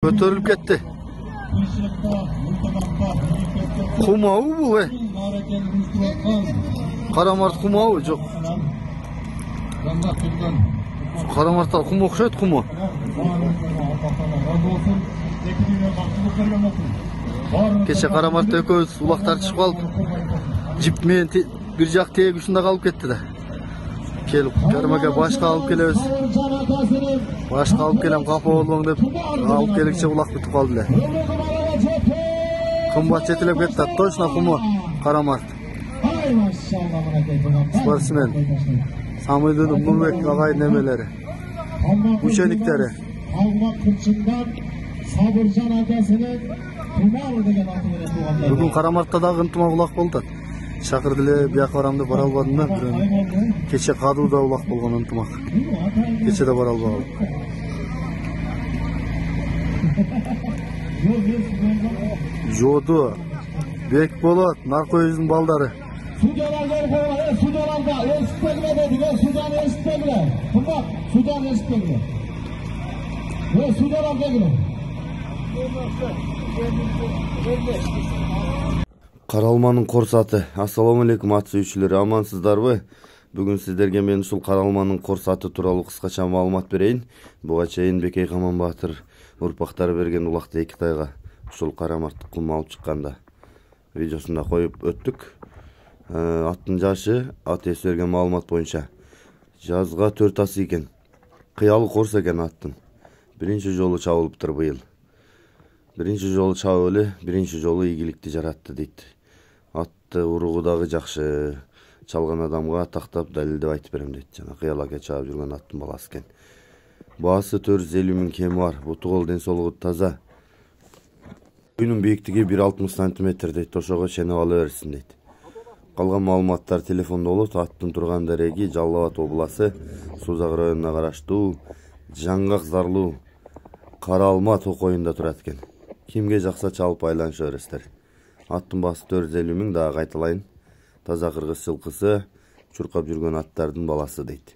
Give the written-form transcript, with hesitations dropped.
Көтөрүлүп кетти. Кумабы бул? Карамарт кумабы? Жок. Карамартта кум окшойт, куму. Кече Карамартта экөөбүз улактар чыгып калып, жип менен бир жак тээп ушунда калып кетти да. Келип, Кармага башка алып келебиз. Башка алып келем, капа болбоң деп, алып келикче улак бүтүп калды эле. Кымбат жетелеп кетти, точно куму Карамарт. Спортсмен. Самыйдын Нурбек агайдын эмелери. Учениктери. Бүгүн Карамартта дагы ынтымак улак болду. Шакырды эле, бияка барам деп бара албадым да. Кече Кадууда улак болгон ынтымак. Кече да бара албагам. Жоду, Бек болот, Наркоюздун балдары. Каралманын корсаты. Ассаламу алейкум ат сүйүүчүлөр, амансыздарбы? Бүгүн сиздерге мен ушул Каралманын корсаты тууралуу кыскача маалымат берейин. Буга чейин Бекей Каман Баатыр урпактары берген улакты эки тайга ушул Карамартты кум алып чыкканда видеосунда коюп өттүк. Аттын жашы, ат ээси берген маалымат боюнча жазга 4 асы экен. Кыялы корс экен аттын. Биринчи жолу чабылыптыр быйыл. Биринчи жолу чабып эле, биринчи жолу ийгиликти жаратты дейт. Атты уругу дагы жакшы. Чалган адамга тактап далилдеп айтып берем дейт. Жана кыял аке чабып жүргөн аттын баласы экен. Баасы 450 000 кеми бар. Буту кол ден соолугу таза. Үйнүн бийиктиги 1,60 см дейт. Ошого ченеп ала берсин дейт. Калган маалыматтар телефондо болот. Аттын турган дареги Жалал Абад обласы Сузак районуна караштуу Жаңгак Зарлуу Каралма токоюнда турат экен. Кимге жакса чалып айланыша бересиздер. Аттын баасы 450 000, дагы кайталайын. Таза кыргыз жылкысы, чуркап жүргөн аттардын баласы дейт.